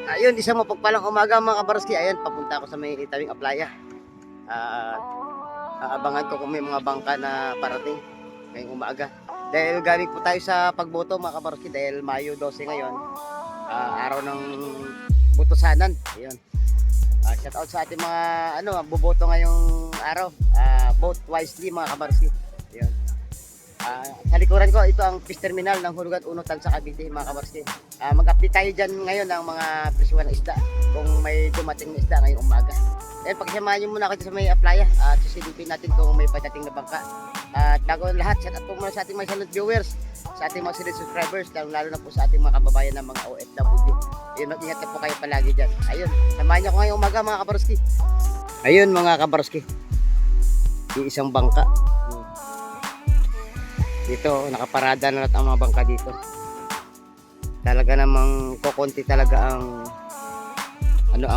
Ayun, isang mapagpalang umaga mga kabarski. Ayun, papunta ako sa may Itawing Aplaya. At aabangan ko kung may mga bangka na parating ngayong umaga. Dahil galing po tayo sa pagboto mga kabarski dahil Mayo 12 ngayon. Araw ng butusanan. Ayun. Shout out sa ating mga boboto ngayong araw. Vote wisely mga kabarski. Ayun. Sa likuran ko, ito ang fish terminal ng Hulugan 1 Tansa Cavite mga kabarski. Mag-update tayo dyan ngayon ng mga presyuhan ng isda kung may dumating na isda ngayong umaga. Dahil pagsamahan nyo muna ako sa may Aplaya at susilipin natin kung may padating na bangka. At bago lahat, shout out po muna sa ating mga silent viewers, sa ating mga silent subscribers, lalo na po sa ating mga kababayan ng mga OFW. Ayun, mag-ingat na po kayo palagi dyan. Ayun, samahan nyo ko ngayong umaga mga kabarski. Ayun mga kabarski, yung isang bangka. Dito, nakaparada na lahat ang mga bangka dito. Talaga namang kukunti talaga ang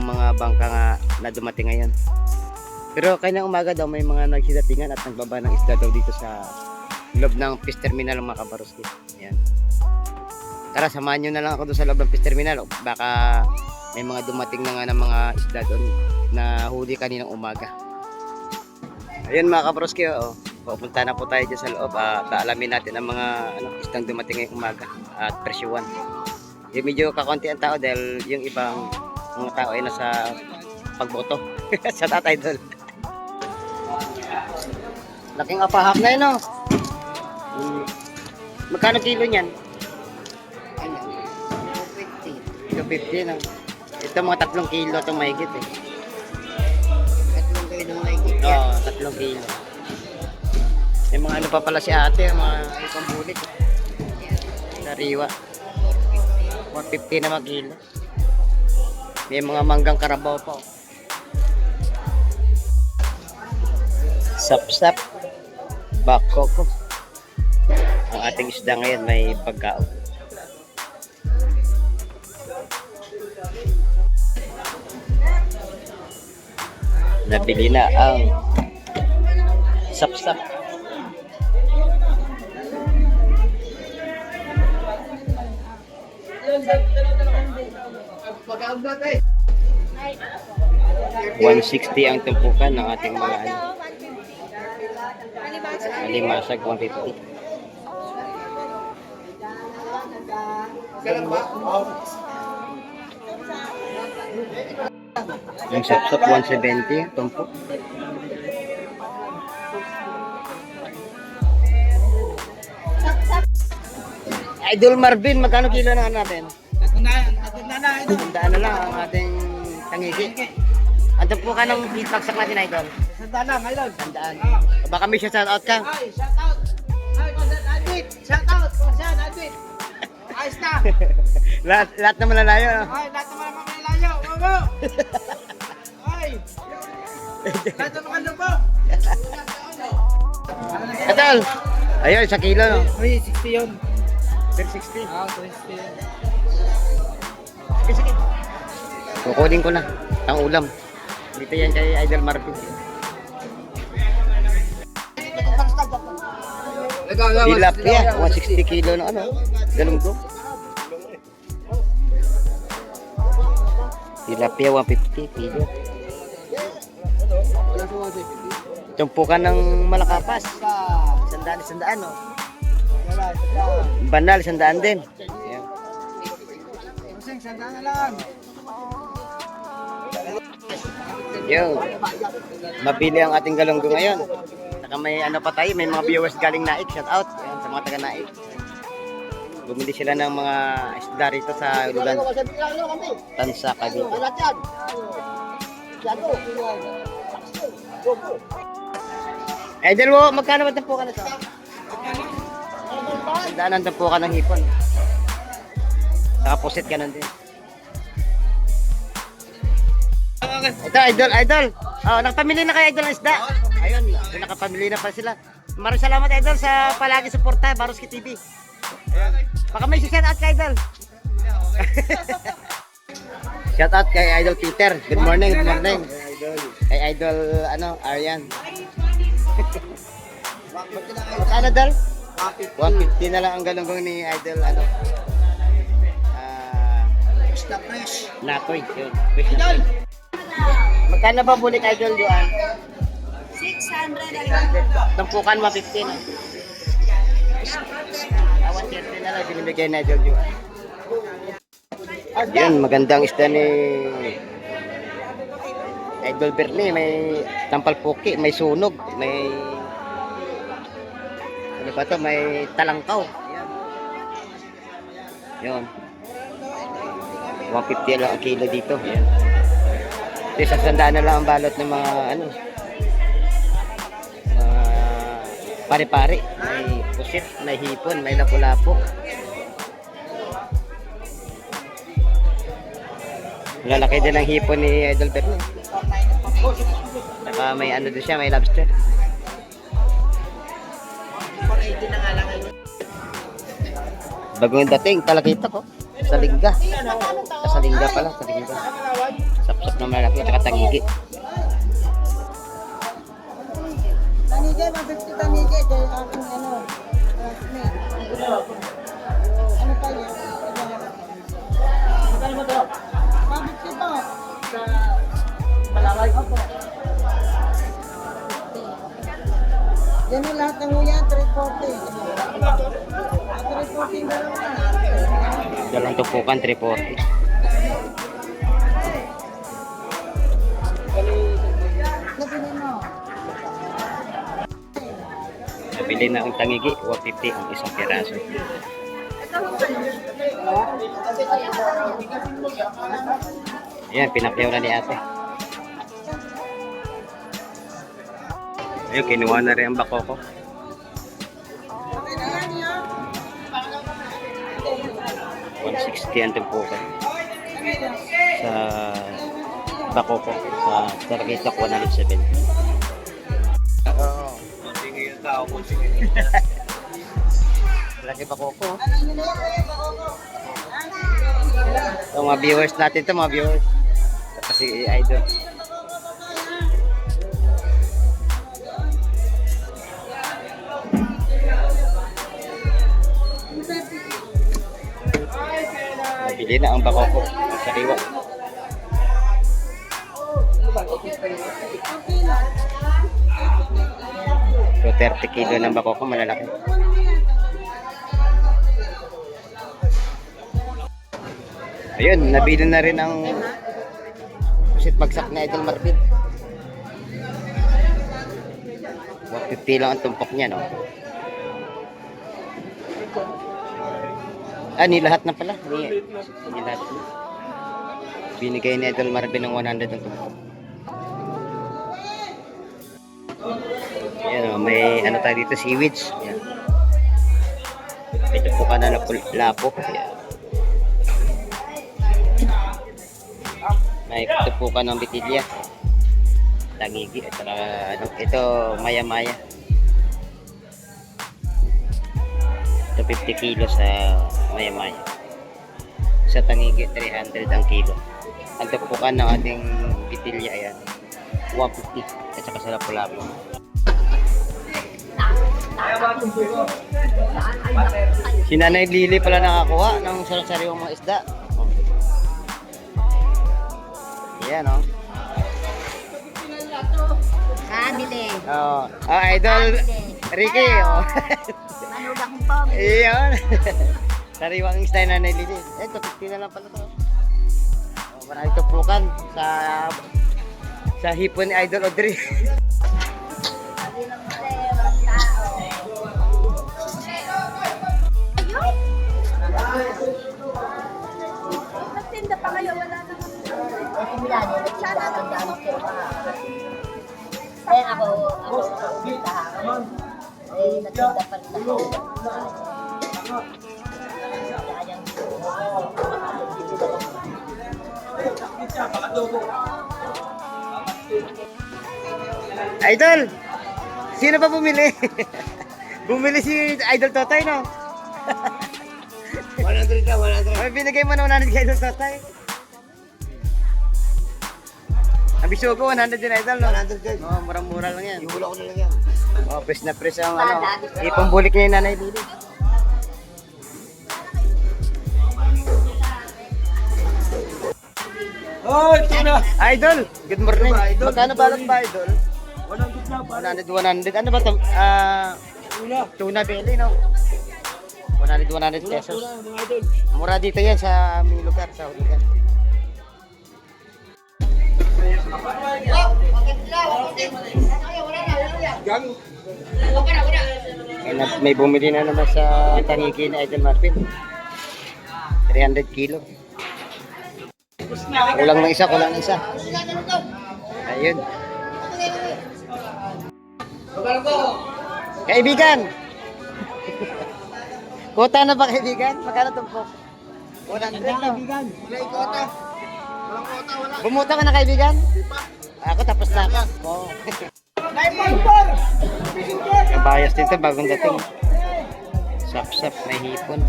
mga bangka nga na dumating ngayon. Pero kaya umaga daw may mga nagsidatingan at nagbaba ng isda daw dito sa loob ng fish terminal ng mga kabaroski. Ayan. Tara, samahan nyo na lang ako doon sa loob ng fish terminal. Baka may mga dumating na nga ng mga isda doon na huli kaninang umaga. Ayun mga kabaroski, pupunta na po tayo dyan sa loob. Kaalamin natin ang mga isdang dumating ngayong umaga at presyuhan. Yung medyo kakunti ang tao dahil yung ibang mga tao ay nasa pagboto sa tatay doon. Laking apahak na yun, no? Magkano kilo niyan? 250, no? Ito mga 3 kilo itong mahigit, eh. 3 kilo mahigit. Oo, 3 kilo. Yung mga ano pa pala si ate, mga ibang bulik. Sariwa. 150 naman kilo. May mga manggang karabaw pa. Sap-sap. Bakoko. Ang ating isda ngayon may pagkaon. Nabili na ang sap-sap. Pag-aabot 160 ang tumpukan ng ating mga alimasag 150. Yung sap-sap 170 tumpok. Idol Marvin, magkano kilo na natin? Tandaan na lang ang ating tangigi. Ang tumpukan ng feedback natin, Idol. Sandaan lang, idol. Tandaan. Baka may shout out ka. Ay, shout out. Ay, Consan Adwit. Shout out, Consan Adwit. Ayos na. lahat naman lalayo. No? Ay, lahat naman ang mga layo. Wabo. Ay. Lahat naman ang lubo. Idol. Ayun, 1 kilo. No? Uy, 60 yun. 360. Ah, 60 yun. Sige. Kukunin ko na ang ulam. Dito yan kay Idol Marvin. Tilapia, 160 kilo na ganun ko. Tilapia, 150 kilo. Tumpukan ng Malakapas. 100, no? Banal, 100 din. Ayan. Sandaan na lang. Yo, mabili ang ating galunggo ngayon. Saka may pa tayo, may mga viewers galing Naik, shout out. Yan, sa mga taga Naik. Bumili sila ng mga isda rito sa Hulugan Tansa Cavite. Idol mo, magkano ba tampukan na ito? Sandaan ang tampukan ng hipon. Saka pusit ka nun din. Ito, idol. Nakapamili na kayo, idol, ng isda. Ayun, nakapamili na pa sila. Maraming salamat, idol, sa palagi suporta, Baroski TV. Ayun. Baka may shout out kay idol. Shout out kay Idol Peter. Good morning, good morning. Kay idol, Aryan. Magkano, idol? 150 na lang ang galunggong ni idol, na fresh. Natoy. Yun. Fish na toy. Magkano ba bulik Idol Juan? 600. Tumpukan mo 15. No? 130 na lang binibigay na Idol Juan. Yan, magandang isda ni Idol Bernie. May tampal puki, may sunog, may ano ba to? May talangkaw. Yan. 150 lang ang kilo dito. Yan. Sa sandaan na lang ang balot ng mga ano, pare-pare. May pusit, may hipon, may lapu-lapu. Lalaki din ang hipon ni Idol Bernie. Saka may ano din siya, may lobster. 480 na nga lang ngayon. Bagong dating, talakita ko. Sa lingga. Sa lingga pala, sa lingga. Sapsap na malaki, tsaka tangigi. Tanige, mabigti tanige. Ito yung aking ano, classmate. Ano pa yun? Magkano mo to? Mabigti pa. Sa Malaway. Opo. Yan yung lahat ng huyan, 340. 340 na lang. Dalang tupukan, 340. Nabili mo. Nabili na ang tangigi, 150 ang isang piraso. Ayan, pinakyaw na ni ate. Ayun, kinuha na rin ang bako ko. Okay na yan yan. 160 ang tumpukan. Sa bako ko, sa Target ko 170. Oo. Konting yung tao, konting yung Laki bako ko. Ano yun na yan? So, mga viewers natin to, mga viewers. Kasi Idol. Nabili na ang bako ko. Ang sariwa. So 30 kilo ng bako ko, malalaki. Ayun, nabili na rin ang pusit bagsak na Idol Marvin. 150 lang ang tumpok niya, no? Ni lahat na pala. Ni lahat na. Binigay ni Idol Marvin ng 100 ang tumpok. Ayan, oh, may ano tayo dito, seaweeds. Ayan. May tupukan na lapo. Ayan. May tupukan ng bitilya. Tangigi. At saka, ano, ito, maya-maya. Ito 50 kilo sa maya-maya. Sa tangigi, 300 ang kilo. Ang tupukan ng ating bitilya, ayan, 150. At saka sa lapu-lapu. Si Nanay Lily pala nakakuha ng sarang-sariwang mga isda. Ayan, oh. Kabili. Oh, Idol Ricky, oh. Manood akong pag. Iyon. Sariwang isda na Nanay Lily. Ito, 50 na lang pala to. Oh, marami tupukan sa hipon ni Idol Audrey. Nagtinda pa kayo, wala naman. Sana nagtinda pa. Kaya ako sa hapon. Ay, nagtinda pa rin ako. Idol! Sino ba bumili? Bumili si Idol Totoy, no? 100 na, 100. May binigay mo na 100 kay Idol Totoy. Ang bisugo, 100 din Idol, no? 100 guys. Oh, murang-mura lang yan. Ihula ko na lang yan. Oh, press na press ang ano. Ipambulik niya yung Nanay Lily. Oh, tuna. Idol, good morning. Idol, Magkano good balot morning. ba, Idol? 100 na, pare. 100. Ano ba ito? Tuna. Tuna belly, no? 100 pesos. Tuna, mga idol. Mura dito yan sa aming lugar, sa hulugan. Gang. May bumili na naman sa Taniki na Idol Marvin. 300 kilo. Kulang na isa. Ayun. Kaibigan! Kota na ba kaibigan? Magkano tumpok? 100 no? Kaibigan. Wala ikota. Walang kota, wala. Bumuta ka na kaibigan? Ako tapos na ako. Oh. 9.4. Kabayas dito bagong dating. Sap-sap, may hipon.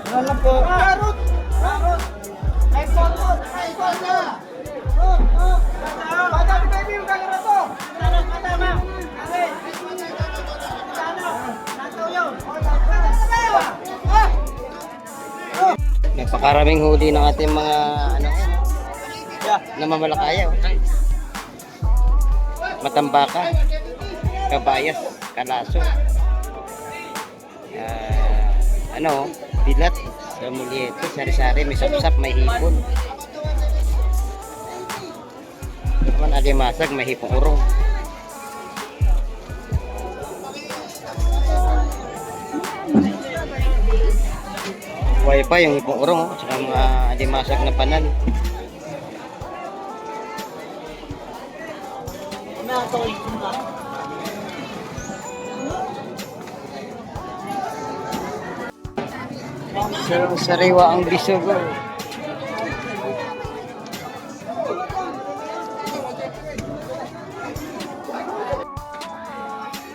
Wala po. Karot. Karot. 9.4 na. Madami baby, yung kagano to. Madama. Napakaraming huli ng ating mga ano namamalakaya. Oh. Matambaka, kabayas, kalaso. Bilat, sa mulyeto, sari-sari, may sapsap, may hipon. Ito naman alimasag, may hipong urong. Buhay pa yung hipong urong, oh, saka mga alimasag na panan. Sariwa ang bisugo.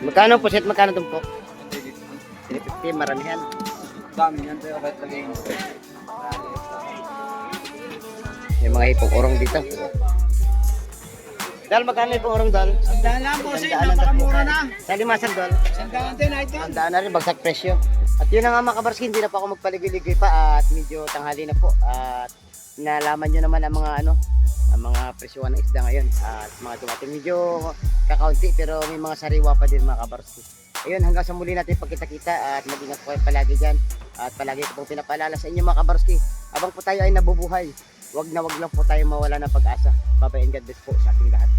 Magkano po set? Magkano tumpok? 350, maramihan. Dami yan tayo kahit lagay mo. May mga hipong urong dito. Dal, magkano hipong urong dal? Sandaan lang po sir, napakamura na. Sa limasan dal. Sandaan din, idol. Tandaan na rin, bagsak presyo. At yun na nga mga kabarski, hindi na pa ako magpaligoy-ligoy pa at medyo tanghali na po. At nalaman nyo naman ang mga ang mga presyo ng isda ngayon. At mga dumating medyo kakaunti pero may mga sariwa pa din mga kabarski. Ayun, hanggang sa muli natin pagkita-kita at mag-ingat po kayo palagi dyan. At palagi ko pong pinapaalala sa inyo mga kabarski. Habang po tayo ay nabubuhay, wag na wag lang po tayo mawala ng pag-asa. Bye-bye and God bless po sa ating lahat.